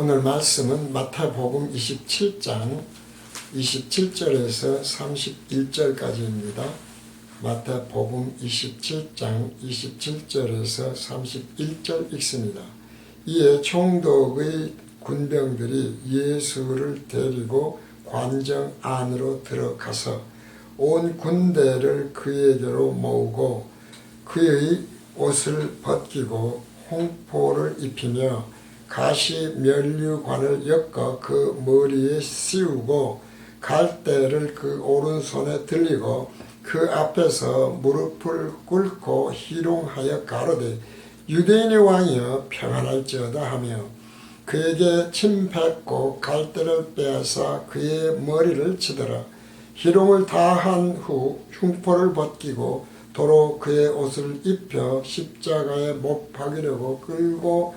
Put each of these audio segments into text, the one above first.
오늘 말씀은 마태복음 27장 27절에서 31절까지입니다. 마태복음 27장 27절에서 31절 읽습니다. 이에 총독의 군병들이 예수를 데리고 관정 안으로 들어가서 온 군대를 그에게로 모으고 그의 옷을 벗기고 홍포를 입히며 가시 면류관을 엮어 그 머리에 씌우고 갈대를 그 오른손에 들리고 그 앞에서 무릎을 꿇고 희롱하여 가로되 유대인의 왕이여 평안할지어다 하며 그에게 침 뱉고 갈대를 빼앗아 그의 머리를 치더라. 희롱을 다 한 후 흉포를 벗기고 도로 그의 옷을 입혀 십자가에 못 박으려고 끌고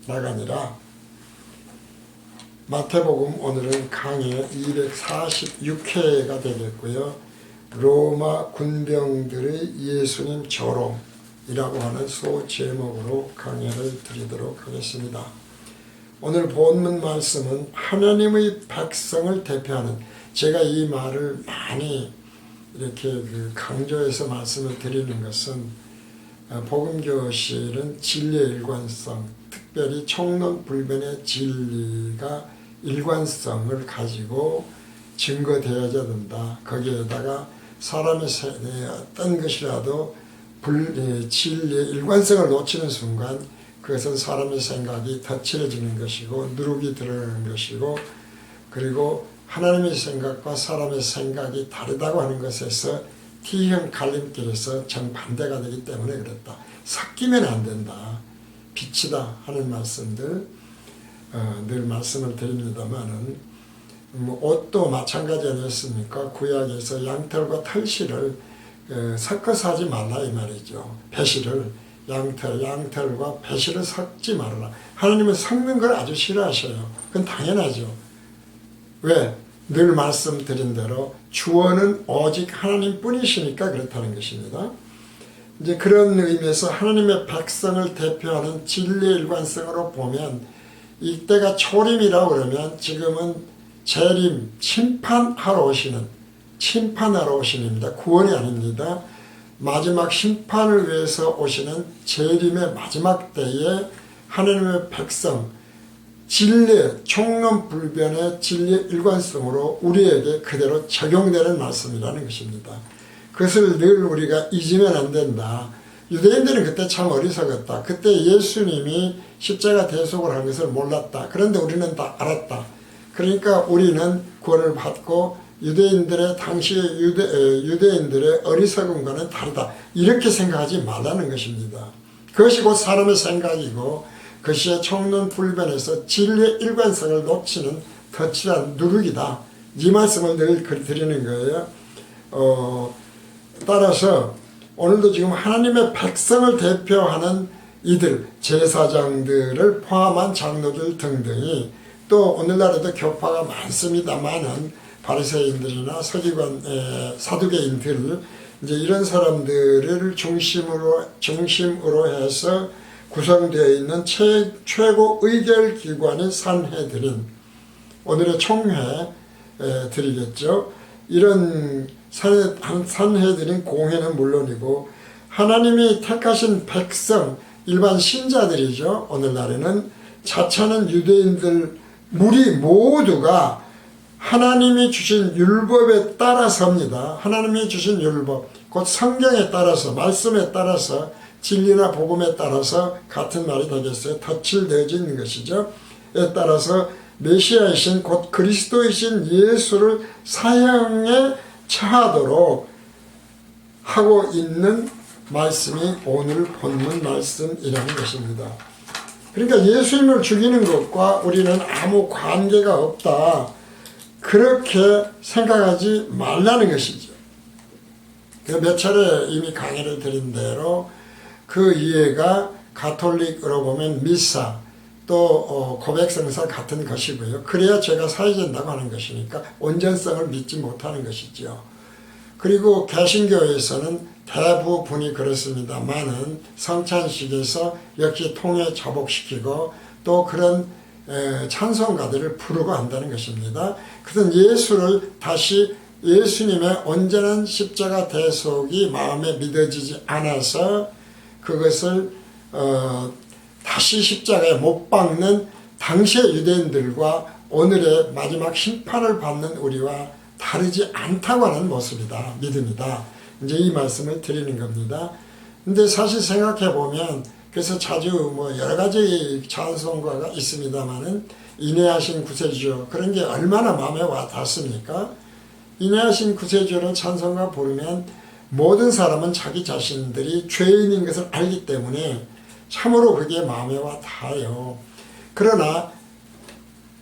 나가니라. 마태복음 오늘은 강해 246회가 되겠고요. 로마 군병들의 예수님 조롱이라고 하는 소제목으로 강해를 드리도록 하겠습니다. 오늘 본문 말씀은 하나님의 백성을 대표하는, 제가 이 말을 많이 이렇게 강조해서 말씀을 드리는 것은 복음교실은 진리의 일관성, 특별히 총론불변의 진리가 일관성을 가지고 증거되어야 된다. 거기에다가 사람의 어떤 것이라도 진리의 일관성을 놓치는 순간 그것은 사람의 생각이 덧칠해지는 것이고 누룩이 들어가는 것이고, 그리고 하나님의 생각과 사람의 생각이 다르다고 하는 것에서 T형 갈림길에서 정반대가 되기 때문에 그랬다. 섞이면 안 된다. 빛이다 하는 말씀들 늘 말씀을 드립니다만은 옷도 마찬가지 아니었습니까? 구약에서 양털과 털실을 섞어서 하지 말라 이 말이죠. 배실을 양털과 배실을 섞지 말아라. 하나님은 섞는 걸 아주 싫어하셔요. 그건 당연하죠. 왜? 늘 말씀드린 대로 주어는 오직 하나님뿐이시니까 그렇다는 것입니다. 이제 그런 의미에서 하나님의 백성을 대표하는 진리의 일관성으로 보면 이때가 초림이라고 그러면 지금은 재림, 심판하러 오시는 입니다. 구원이 아닙니다. 마지막 심판을 위해서 오시는 재림의 마지막 때에 하나님의 백성, 진리의 총론불변의 진리의 일관성으로 우리에게 그대로 적용되는 말씀이라는 것입니다. 그것을 늘 우리가 잊으면 안 된다. 유대인들은 그때 참 어리석었다. 그때 예수님이 십자가 대속을 한 것을 몰랐다. 그런데 우리는 다 알았다. 그러니까 우리는 구원을 받고 유대인들의 당시의 유대인들의 어리석음과는 다르다. 이렇게 생각하지 말라는 것입니다. 그것이 곧 사람의 생각이고 그것이 총론불변에서 진리의 일관성을 놓치는 덧칠한 누룩이다. 이 말씀을 늘 드리는 거예요. 따라서 오늘도 지금 하나님의 백성을 대표하는 이들, 제사장들을 포함한 장로들 등등이, 또 오늘날에도 교파가 많습니다만은 바리새인들이나 서기관, 사두개인들, 이제 이런 사람들을 중심으로 해서 구성되어 있는 최고 의결기관인 산헤드린, 오늘의 총회 드리겠죠. 이런 산헤드린 공회는 물론이고 하나님이 택하신 백성, 일반 신자들이죠. 오늘날에는 자차는 유대인들 무리 모두가 하나님이 주신 율법에 따라 섭니다. 하나님이 주신 율법, 곧 성경에 따라서, 말씀에 따라서, 진리나 복음에 따라서 같은 말이 되겠어요. 덧칠되어진 것이죠. 에 따라서 메시아이신 곧 그리스도이신 예수를 사형에 처하도록 하고 있는 말씀이 오늘 본문 말씀이라는 것입니다. 그러니까 예수님을 죽이는 것과 우리는 아무 관계가 없다. 그렇게 생각하지 말라는 것이죠. 몇 차례 이미 강의를 드린 대로 그 이해가 가톨릭으로 보면 미사, 또 고백성사 같은 것이고요. 그래야 죄가 사해진다고 하는 것이니까 온전성을 믿지 못하는 것이죠. 그리고 개신교에서는 대부분이 그렇습니다만은 성찬식에서 역시 통에 자복시키고 또 그런 찬송가들을 부르고 한다는 것입니다. 그것은 예수를 다시 예수님의 온전한 십자가 대속이 마음에 믿어지지 않아서 그것을 다시 십자가에 못 박는 당시의 유대인들과 오늘의 마지막 심판을 받는 우리와 다르지 않다고 하는 모습이다. 믿음이다. 이제 이 말씀을 드리는 겁니다. 근데 사실 생각해 보면 그래서 자주 뭐 여러 가지 찬송가가 있습니다만은 인내하신 구세주여 그런 게 얼마나 마음에 와 닿습니까? 인내하신 구세주를 찬송가 부르면 모든 사람은 자기 자신들이 죄인인 것을 알기 때문에 참으로 그게 마음에 와 닿아요. 그러나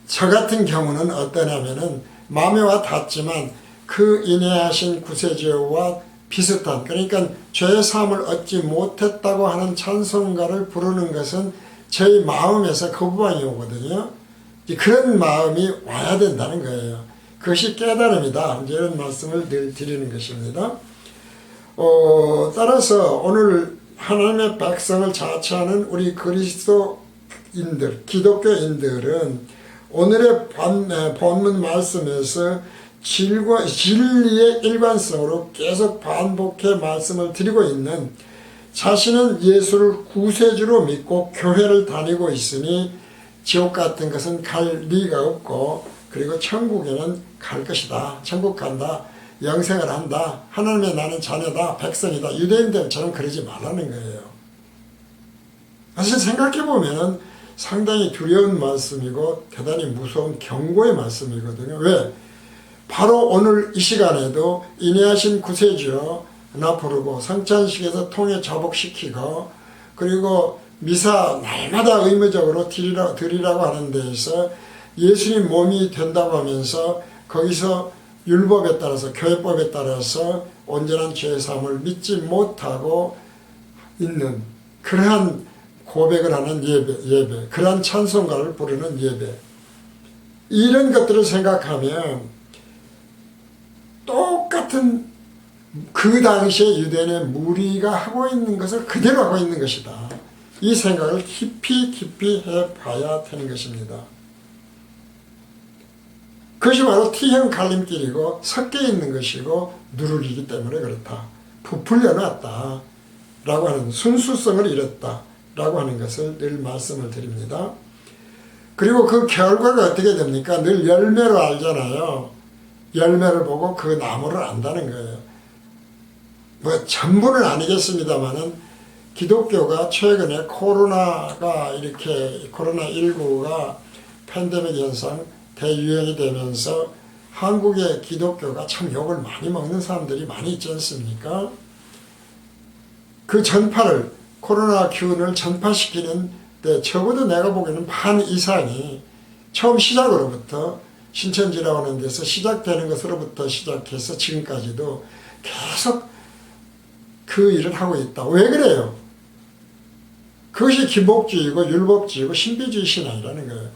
저 같은 경우는 어떠냐면은 마음에 와 닿지만 그 인내하신 구세주와 비슷한 그러니까 죄의 사함을 얻지 못했다고 하는 찬송가를 부르는 것은 제 마음에서 거부감이 오거든요. 그런 마음이 와야 된다는 거예요. 그것이 깨달음이다. 이런 말씀을 늘 드리는 것입니다. 따라서 오늘 하나님의 백성을 자처하는 우리 그리스도인들, 기독교인들은 오늘의 본문 말씀에서 진리의 일관성으로 계속 반복해 말씀을 드리고 있는 자신은 예수를 구세주로 믿고 교회를 다니고 있으니 지옥 같은 것은 갈 리가 없고 그리고 천국에는 갈 것이다. 천국 간다. 영생을 한다. 하나님의 나는 자녀다. 백성이다. 유대인들처럼 그러지 말라는 거예요. 사실 생각해보면 상당히 두려운 말씀이고 대단히 무서운 경고의 말씀이거든요. 왜? 바로 오늘 이 시간에도 인내하신 구세주여 나 부르고 성찬식에서 통에 자복시키고 그리고 미사 날마다 의무적으로 드리라고 하는 데에서 예수님 몸이 된다고 하면서 거기서 율법에 따라서 교회법에 따라서 온전한 죄사함을 믿지 못하고 있는 그러한 고백을 하는 예배 그러한 찬송가를 부르는 예배 이런 것들을 생각하면 똑같은 그 당시에 유대인의 무리가 하고 있는 것을 그대로 하고 있는 것이다. 이 생각을 깊이 해봐야 되는 것입니다. 그것이 바로 T형 갈림길이고 섞여 있는 것이고 누룩이기 때문에 그렇다. 부풀려 놨다. 라고 하는 순수성을 잃었다. 라고 하는 것을 늘 말씀을 드립니다. 그리고 그 결과가 어떻게 됩니까? 늘 열매로 알잖아요. 열매를 보고 그 나무를 안다는 거예요. 뭐 전부는 아니겠습니다만은 기독교가 최근에 코로나19가 팬데믹 현상 대유행이 되면서 한국의 기독교가 참 욕을 많이 먹는 사람들이 많이 있지 않습니까? 그 전파를 코로나 기운을 전파시키는 데 적어도 내가 보기에는 반 이상이 처음 시작으로부터 신천지라고 하는 데서 시작되는 것으로부터 시작해서 지금까지도 계속 그 일을 하고 있다. 왜 그래요? 그것이 기복주의고 율법주의고 신비주의 신앙이라는 거예요.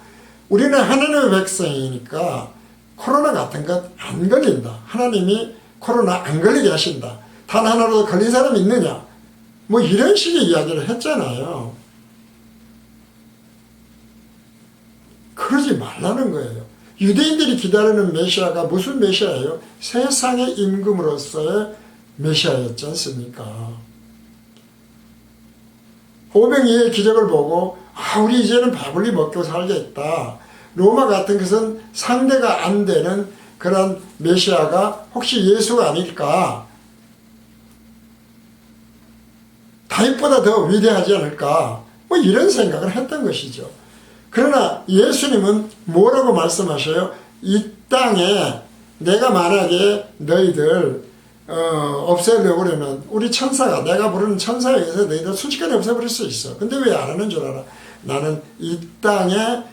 우리는 하나님의 백성이니까 코로나 같은 것 안 걸린다. 하나님이 코로나 안 걸리게 하신다. 단 하나라도 걸린 사람이 있느냐? 뭐 이런 식의 이야기를 했잖아요. 그러지 말라는 거예요. 유대인들이 기다리는 메시아가 무슨 메시아예요? 세상의 임금으로서의 메시아였지 않습니까? 오병이의 기적을 보고 우리 이제는 배불리 먹고 살겠다. 로마 같은 것은 상대가 안 되는 그런 메시아가 혹시 예수가 아닐까? 다윗보다 더 위대하지 않을까? 뭐 이런 생각을 했던 것이죠. 그러나 예수님은 뭐라고 말씀하셔요? 이 땅에 내가 만약에 너희들 없애려고 그러면 우리 천사가 내가 부르는 천사에 의해서 너희들 순식간에 없애버릴 수 있어. 근데 왜 안 하는 줄 알아? 나는 이 땅에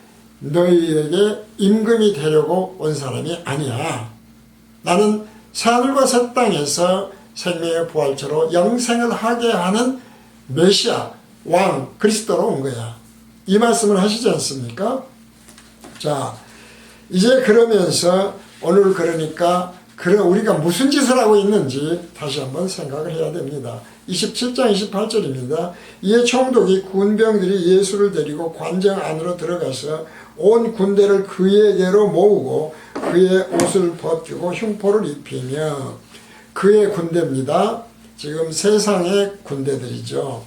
너희에게 임금이 되려고 온 사람이 아니야. 나는 새하늘과 새 땅에서 생명의 부활처로 영생을 하게 하는 메시아, 왕, 그리스도로 온 거야. 이 말씀을 하시지 않습니까? 자, 이제 그러면서 오늘 그러니까 그래 우리가 무슨 짓을 하고 있는지 다시 한번 생각을 해야 됩니다. 27장 28절입니다. 이에 총독이 군병들이 예수를 데리고 관정 안으로 들어가서 온 군대를 그에게로 모으고 그의 옷을 벗기고 흉포를 입히며, 그의 군대입니다. 지금 세상의 군대들이죠.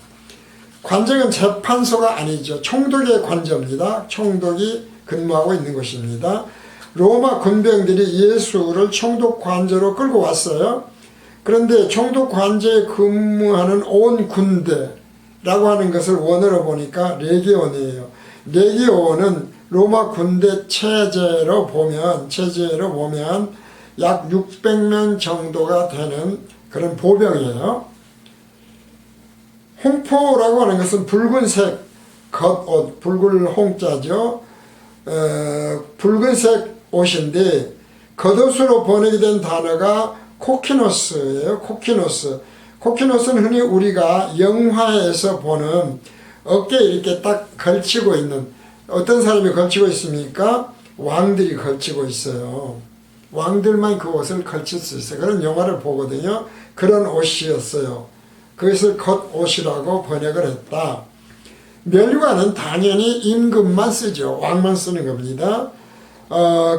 관정은 재판소가 아니죠. 총독의 관저입니다. 총독이 근무하고 있는 곳입니다. 로마 군병들이 예수를 총독 관저로 끌고 왔어요. 그런데 총독 관저에 근무하는 온 군대라고 하는 것을 원어로 보니까 레기온이에요. 레기온은 로마 군대 체제로 보면 약 600명 정도가 되는 그런 보병이에요. 홍포라고 하는 것은 붉은색 겉옷, 붉은 홍자죠. 붉은색 옷인데 겉옷으로 번역이 된 단어가 코키노스예요. 코키노스는 흔히 우리가 영화에서 보는 어깨에 이렇게 딱 걸치고 있는, 어떤 사람이 걸치고 있습니까? 왕들이 걸치고 있어요. 왕들만 그 옷을 걸칠 수 있어요. 그런 영화를 보거든요. 그런 옷이었어요. 그것을 겉옷이라고 번역을 했다. 멸관은 당연히 임금만 쓰죠. 왕만 쓰는 겁니다.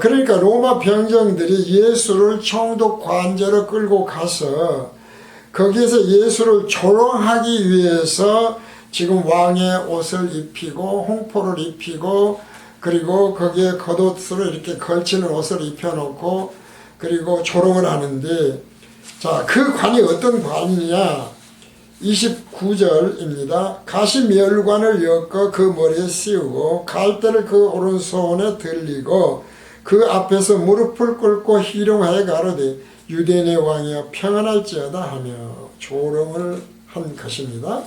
그러니까 로마 병정들이 예수를 총독 관저로 끌고 가서 거기에서 예수를 조롱하기 위해서 지금 왕의 옷을 입히고 홍포를 입히고, 그리고 거기에 겉옷으로 이렇게 걸치는 옷을 입혀놓고 그리고 조롱을 하는데, 자, 그 관이 어떤 관이냐? 29절입니다. 가시멸관을 엮어 그 머리에 씌우고 갈대를 그 오른손에 들리고 그 앞에서 무릎을 꿇고 희롱하여 가로되 유대인의 왕이여 평안할지어다 하며 조롱을 한 것입니다.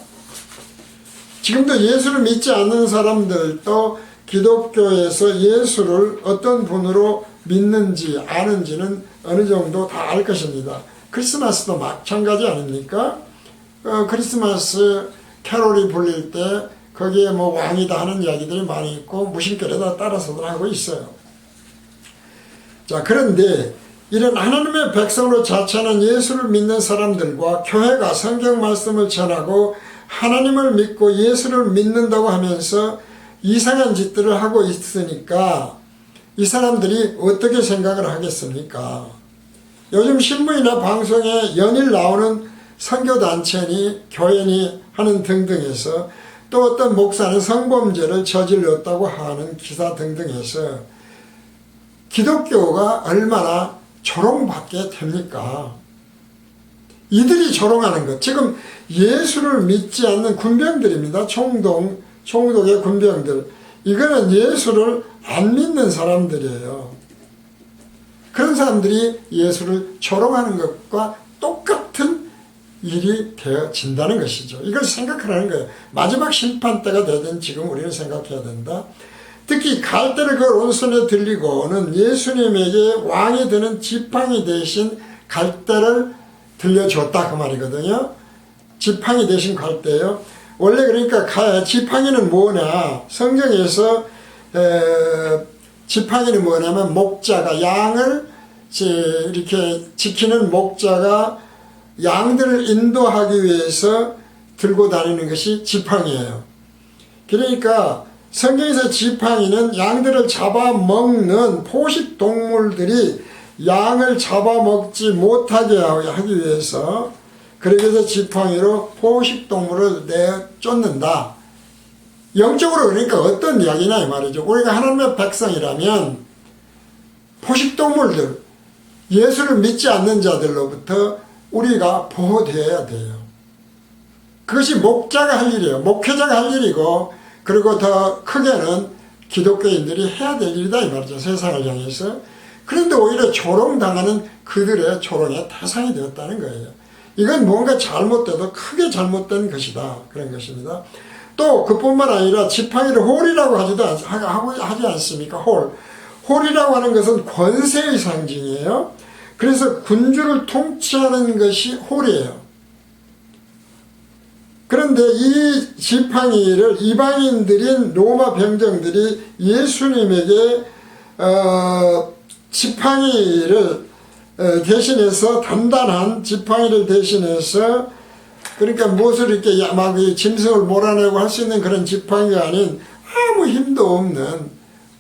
지금도 예수를 믿지 않는 사람들도 기독교에서 예수를 어떤 분으로 믿는지 아는지는 어느 정도 다 알 것입니다. 크리스마스도 마찬가지 아닙니까? 크리스마스 캐롤이 불릴 때 거기에 뭐 왕이다 하는 이야기들이 많이 있고 무심결에다 따라서들 하고 있어요. 자, 그런데 이런 하나님의 백성으로 자처하는 예수를 믿는 사람들과 교회가 성경 말씀을 전하고 하나님을 믿고 예수를 믿는다고 하면서 이상한 짓들을 하고 있으니까 이 사람들이 어떻게 생각을 하겠습니까? 요즘 신문이나 방송에 연일 나오는 선교단체니 교회니 하는 등등에서, 또 어떤 목사는 성범죄를 저질렀다고 하는 기사 등등에서 기독교가 얼마나 조롱받게 됩니까? 이들이 조롱하는 것, 지금 예수를 믿지 않는 군병들입니다. 총독의 군병들. 이거는 예수를 안 믿는 사람들이에요. 그런 사람들이 예수를 조롱하는 것과 똑같은 일이 되어진다는 것이죠. 이걸 생각하라는 거예요. 마지막 심판 때가 되든 지금 우리는 생각해야 된다. 특히 갈대를 그 오른손에 들리고는 예수님에게 왕이 되는 지팡이 대신 갈대를 들려줬다 그 말이거든요. 지팡이 대신 갈대요. 원래 그러니까 지팡이는 뭐냐, 성경에서 지팡이는 뭐냐면 목자가 양을 이렇게 지키는 목자가 양들을 인도하기 위해서 들고 다니는 것이 지팡이에요. 그러니까 성경에서 지팡이는 양들을 잡아먹는 포식동물들이 양을 잡아먹지 못하게 하기 위해서, 그렇게 해서 지팡이로 포식동물을 내쫓는다. 영적으로 그러니까 어떤 이야기냐 이 말이죠. 우리가 하나님의 백성이라면 포식동물들, 예수를 믿지 않는 자들로부터 우리가 보호되어야 돼요. 그것이 목자가 할 일이에요. 목회자가 할 일이고, 그리고 더 크게는 기독교인들이 해야 될 일이다 이 말이죠. 세상을 향해서. 그런데 오히려 조롱당하는 그들의 조롱의 대상이 되었다는 거예요. 이건 뭔가 잘못돼도 크게 잘못된 것이다, 그런 것입니다. 또 그뿐만 아니라 지팡이를 홀이라고 하지 않습니까? 홀이라고 하는 것은 권세의 상징이에요. 그래서 군주를 통치하는 것이 홀이에요. 그런데 이 지팡이를 이방인들인 로마 병정들이 예수님에게 지팡이를 대신해서 단단한 지팡이를 대신해서 그러니까 무엇을 이렇게 막 짐승을 몰아내고 할 수 있는 그런 지팡이가 아닌 아무 힘도 없는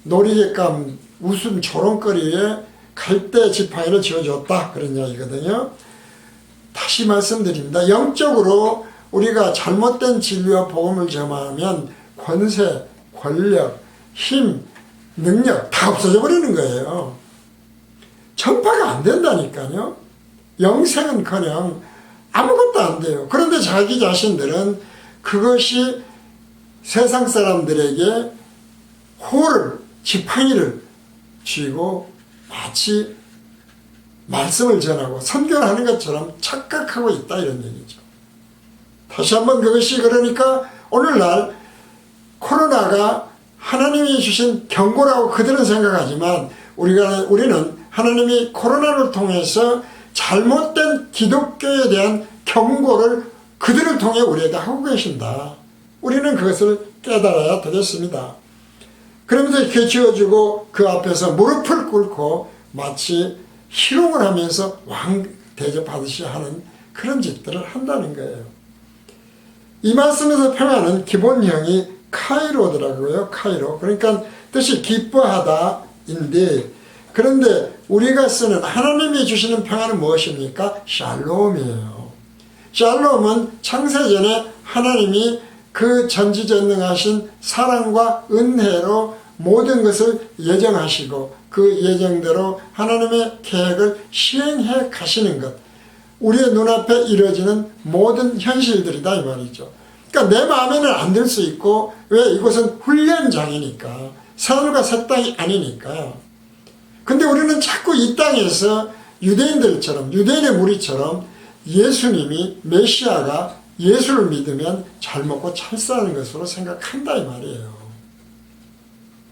놀이개감 웃음 조롱거리에 갈대 지팡이를 지어줬다 그런 이야기거든요. 다시 말씀드립니다. 영적으로 우리가 잘못된 진리와 복음을 전하면 권세, 권력, 힘, 능력 다 없어져 버리는 거예요. 전파가 안 된다니까요. 영생은커녕 아무것도 안 돼요. 그런데 자기 자신들은 그것이 세상 사람들에게 호를, 지팡이를 쥐고 마치 말씀을 전하고 선교를 하는 것처럼 착각하고 있다 이런 얘기죠. 다시 한번 그것이 그러니까 오늘날 코로나가 하나님이 주신 경고라고 그들은 생각하지만 우리는 하나님이 코로나를 통해서 잘못된 기독교에 대한 경고를 그들을 통해 우리에게 하고 계신다. 우리는 그것을 깨달아야 되겠습니다. 그러면서 이렇게 지어주고 그 앞에서 무릎을 꿇고 마치 희롱을 하면서 왕 대접하듯이 하는 그런 짓들을 한다는 거예요. 이 말씀에서 평안은 기본형이 카이로더라고요. 카이로. 그러니까 뜻이 기뻐하다인데 그런데 우리가 쓰는 하나님이 주시는 평안은 무엇입니까? 샬롬이에요. 샬롬은 창세전에 하나님이 그 전지전능하신 사랑과 은혜로 모든 것을 예정하시고 그 예정대로 하나님의 계획을 시행해 가시는 것. 우리의 눈앞에 이루어지는 모든 현실들이다 이 말이죠. 그러니까 내 마음에는 안 들 수 있고 왜 이곳은 훈련장이니까 하늘과 새 땅이 아니니까. 근데 우리는 자꾸 이 땅에서 유대인들처럼 유대인의 무리처럼 예수님이 메시아가 예수를 믿으면 잘 먹고 잘 사는 것으로 생각한다 이 말이에요.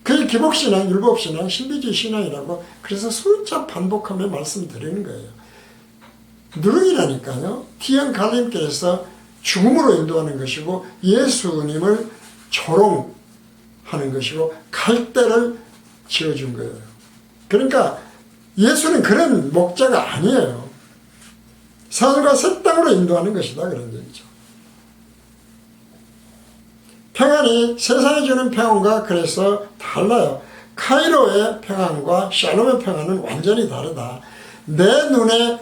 그게 기복신앙, 율법신앙, 신비주의 신앙이라고 그래서 술자 반복하며 말씀드리는 거예요. 누룩이라니까요. 티형 갈림길에서 죽음으로 인도하는 것이고 예수님을 조롱하는 것이고 갈대를 지어준 거예요. 그러니까 예수는 그런 목자가 아니에요. 산과 새 땅으로 인도하는 것이다 그런 얘기죠. 평안이 세상에 주는 평안과 그래서 달라요. 카이로의 평안과 샬롬의 평안은 완전히 다르다. 내 눈에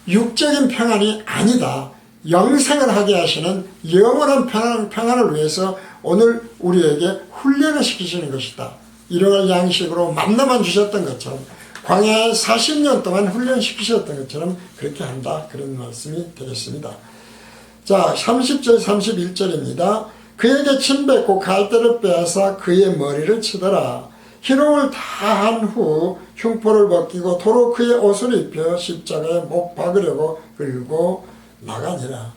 육적인 평안이 아니다. 영생을 하게 하시는 영원한 평안을 위해서 오늘 우리에게 훈련을 시키시는 것이다. 일용할 양식으로 만나만 주셨던 것처럼 광야에 40년 동안 훈련시키셨던 것처럼 그렇게 한다. 그런 말씀이 되겠습니다. 자, 30절 31절입니다. 그에게 침뱉고 갈대를 빼앗아 그의 머리를 치더라. 희롱을 다 한 후 흉포를 벗기고 도로 그의 옷을 입혀 십자가에 못 박으려고 끌고 나가니라.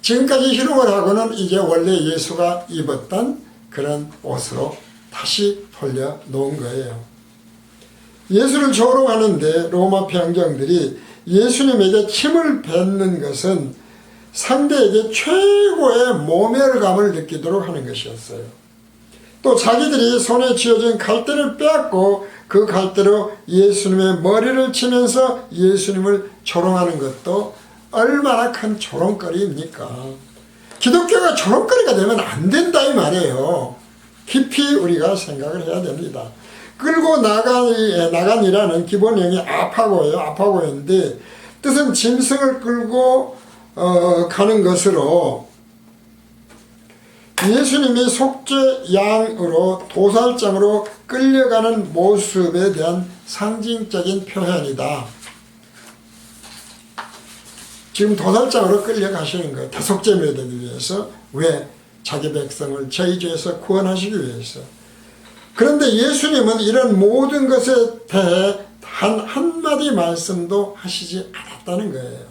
지금까지 희롱을 하고는 이제 원래 예수가 입었던 그런 옷으로 다시 돌려놓은 거예요. 예수를 조롱하는데 로마 평정들이 예수님에게 침을 뱉는 것은 상대에게 최고의 모멸감을 느끼도록 하는 것이었어요. 또 자기들이 손에 쥐어진 갈대를 빼앗고 그 갈대로 예수님의 머리를 치면서 예수님을 조롱하는 것도 얼마나 큰 조롱거리입니까? 기독교가 조롱거리가 되면 안 된다 이 말이에요. 깊이 우리가 생각을 해야 됩니다. 끌고 나간이라는 기본형이 아파고예요. 아파고인데 뜻은 짐승을 끌고 가는 것으로 예수님이 속죄 양으로 도살장으로 끌려가는 모습에 대한 상징적인 표현이다. 지금 도살장으로 끌려가시는 거예요. 대속죄를 위해서. 왜? 자기 백성을 저희 죄에서 구원하시기 위해서. 그런데 예수님은 이런 모든 것에 대해 단 한마디 말씀도 하시지 않았다는 거예요.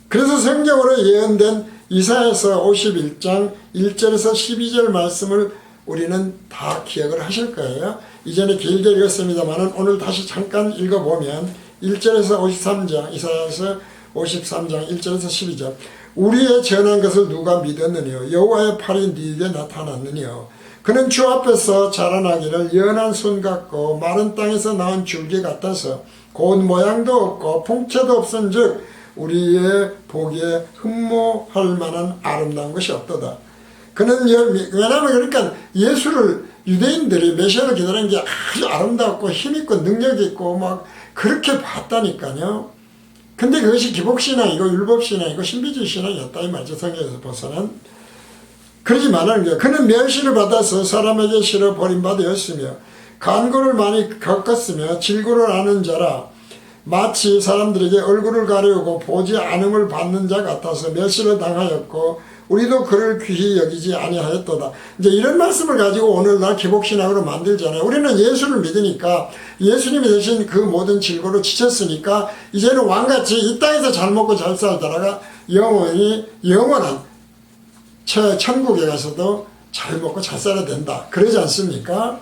그래서 성경으로 예언된 이사야서 51장 1절에서 12절 말씀을 우리는 다 기억을 하실 거예요. 이전에 길게 읽었습니다만 오늘 다시 잠깐 읽어보면 1절에서 53장 이사야서 53장 1절에서 12절 우리의 전한 것을 누가 믿었느냐? 여호와의 팔이 네게 나타났느냐? 그는 주 앞에서 자라나기를 연한 손 같고 마른 땅에서 나온 줄기 같아서 곧 모양도 없고 풍채도 없은즉 우리의 보기에 흠모할 만한 아름다운 것이 없도다. 그는 왜냐하면 그러니까 예수를 유대인들이 메시아를 기다리는 게 아주 아름답고 힘있고 능력있고 막 그렇게 봤다니까요. 근데 그것이 기복신앙이고 율법신앙이고 신비주의 신앙이었다 이 말이죠. 성경에서 벗어난. 그러지 말라는 거예요. 그는 멸시를 받아서 사람에게 실어 버림받았으며 간고를 많이 겪었으며 질고를 아는 자라 마치 사람들에게 얼굴을 가리우고 보지 않음을 받는 자 같아서 멸시를 당하였고 우리도 그를 귀히 여기지 아니하였도다. 이제 이런 말씀을 가지고 오늘날 기복신앙으로 만들잖아요. 우리는 예수를 믿으니까 예수님이 대신 그 모든 질고를 지쳤으니까 이제는 왕같이 이 땅에서 잘 먹고 잘 살다가 영원한 천국에 가서도 잘 먹고 잘 살아야 된다. 그러지 않습니까?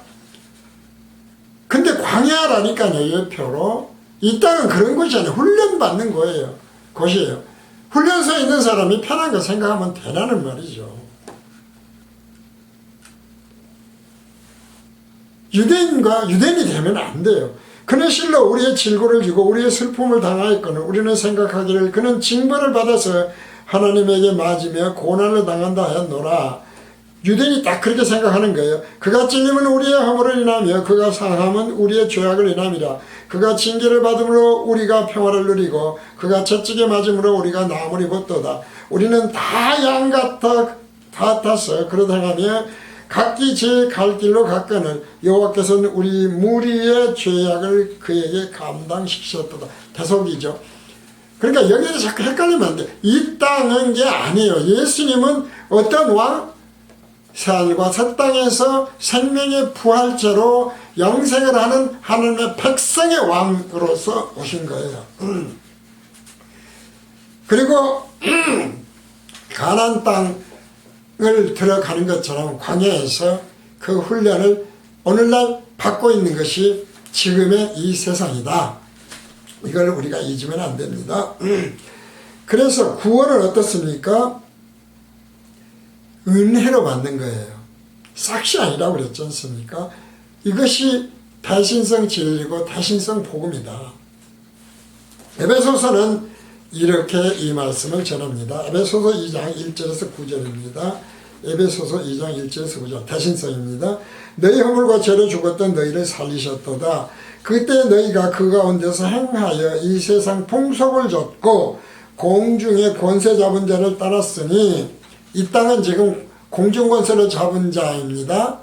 근데 광야라니까요. 예표로. 이 땅은 그런 곳이잖아요. 훈련받는 거예요. 곳이에요. 훈련소에 있는 사람이 편한 거 생각하면 되라는 말이죠. 유대인이 되면 안 돼요. 그는 실로 우리의 질고를 지고 우리의 슬픔을 당하였거늘 우리는 생각하기를 그는 징벌을 받아서 하나님에게 맞으며 고난을 당한다 하였노라. 유대인이 딱 그렇게 생각하는 거예요. 그가 찔림은 우리의 허물을 인하며 그가 상함은 우리의 죄악을 인함이라. 그가 징계를 받음으로 우리가 평화를 누리고 그가 채찍에 맞음으로 우리가 나음을 입었도다. 우리는 다 양 같아서 그러다 하며 각기 제 갈 길로 갔거늘 여호와께서는 우리 무리의 죄악을 그에게 감당시키셨도다. 대속이죠. 그러니까 여기서 자꾸 헷갈리면 안 돼. 이 땅은 게 아니에요. 예수님은 어떤 왕? 새하늘과 새 땅에서 생명의 부활체로 영생을 하는 하나님의 백성의 왕으로서 오신 거예요. 그리고 가나안 땅을 들어가는 것처럼 광야에서 그 훈련을 오늘날 받고 있는 것이 지금의 이 세상이다. 이걸 우리가 잊으면 안 됩니다. 그래서 구원은 어떻습니까? 은혜로 받는 거예요. 싹시 아니라고 그랬지 않습니까? 이것이 대신성 진리고 대신성 복음이다. 에베소서는 이렇게 이 말씀을 전합니다. 에베소서 2장 1절에서 9절입니다. 에베소서 2장 1절에서 9절 대신성입니다. 너희 허물과 죄로 죽었던 너희를 살리셨도다. 그때 너희가 그 가운데서 행하여 이 세상 풍속을 좇고 공중의 권세 잡은 자를 따랐으니 이 땅은 지금 공중권세를 잡은 자입니다.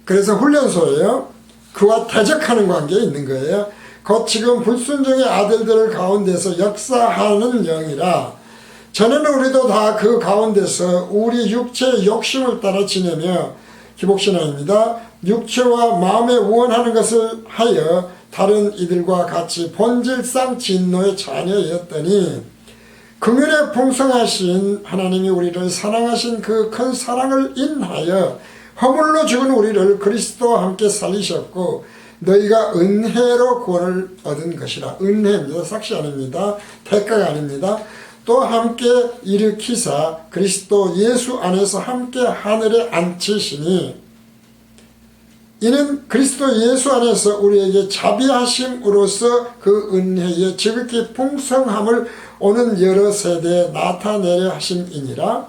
그래서 훈련소예요. 그와 대적하는 관계에 있는 거예요. 곧 지금 불순종의 아들들 가운데서 역사하는 영이라. 전에는 우리도 다 그 가운데서 우리 육체의 욕심을 따라 지내며 기복신앙입니다. 육체와 마음에 우원하는 것을 하여 다른 이들과 같이 본질상 진노의 자녀였더니 긍휼에 풍성하신 하나님이 우리를 사랑하신 그 큰 사랑을 인하여 허물로 죽은 우리를 그리스도와 함께 살리셨고 너희가 은혜로 구원을 얻은 것이라. 은혜입니다. 삭시 아닙니다. 대가가 아닙니다. 또 함께 일으키사 그리스도 예수 안에서 함께 하늘에 앉히시니 이는 그리스도 예수 안에서 우리에게 자비하심으로써 그 은혜의 지극히 풍성함을 오는 여러 세대에 나타내려 하심이니라.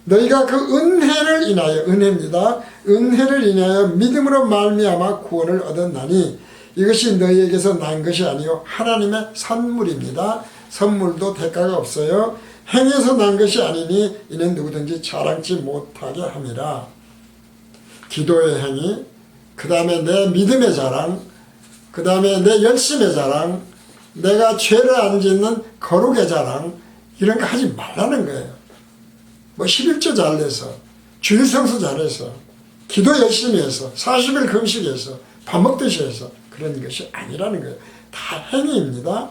너희가 그 은혜를 인하여 은혜입니다. 은혜를 인하여 믿음으로 말미암아 구원을 얻었나니 이것이 너희에게서 난 것이 아니요 하나님의 선물입니다. 선물도 대가가 없어요. 행해서 난 것이 아니니 이는 누구든지 자랑치 못하게 함이라. 기도의 행위, 그 다음에 내 믿음의 자랑, 그 다음에 내 열심의 자랑, 내가 죄를 안 짓는 거룩의 자랑, 이런 거 하지 말라는 거예요. 뭐 11조 잘내서, 주일성수 잘해서, 기도 열심히 해서, 40일 금식해서, 밥 먹듯이 해서 그런 것이 아니라는 거예요. 다 행위입니다.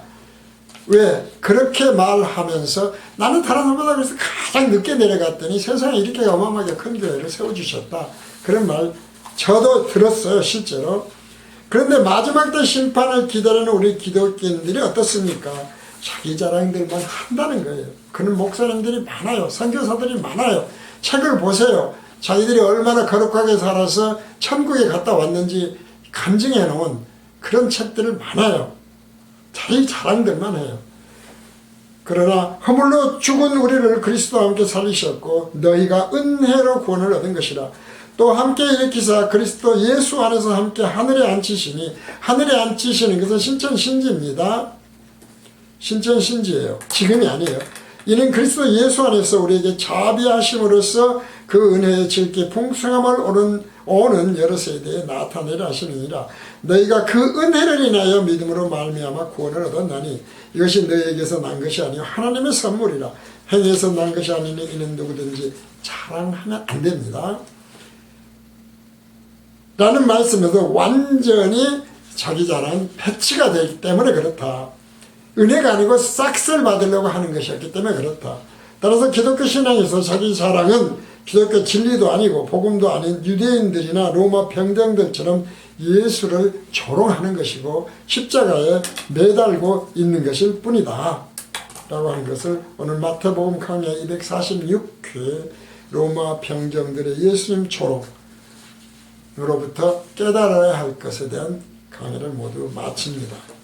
왜? 그렇게 말하면서 나는 다른 사람보다 그래서 가장 늦게 내려갔더니 세상에 이렇게 어마어마하게 큰 교회를 세워주셨다. 그런 말 저도 들었어요, 실제로. 그런데 마지막 때 심판을 기다리는 우리 기독교인들이 어떻습니까? 자기 자랑들만 한다는 거예요. 그런 목사님들이 많아요. 선교사들이 많아요. 책을 보세요. 자기들이 얼마나 거룩하게 살아서 천국에 갔다 왔는지 간증해 놓은 그런 책들을 많아요. 자기 자랑들만 해요. 그러나 허물로 죽은 우리를 그리스도와 함께 살리셨고 너희가 은혜로 구원을 얻은 것이라. 또 함께 일으키사 그리스도 예수 안에서 함께 하늘에 앉히시니, 하늘에 앉히시는 것은 신천신지입니다. 신천신지예요. 지금이 아니에요. 이는 그리스도 예수 안에서 우리에게 자비하심으로써 그 은혜의 질기 풍성함을 오는 여러 세대에 나타내려 하시느니라. 너희가 그 은혜를 인하여 믿음으로 말미암아 구원을 얻었나니 이것이 너희에게서 난 것이 아니요 하나님의 선물이라. 행위에서 난 것이 아니니 이는 누구든지 자랑하면 안 됩니다. 라는 말씀에서 완전히 자기 자랑은 패치가 되기 때문에 그렇다. 은혜가 아니고 싹쓸 받으려고 하는 것이었기 때문에 그렇다. 따라서 기독교 신앙에서 자기 자랑은 기독교 진리도 아니고 복음도 아닌 유대인들이나 로마 병정들처럼 예수를 조롱하는 것이고 십자가에 매달고 있는 것일 뿐이다 라고 하는 것을 오늘 마태복음 강의 246회 로마 병정들의 예수님 조롱으로부터 깨달아야 할 것에 대한 강의를 모두 마칩니다.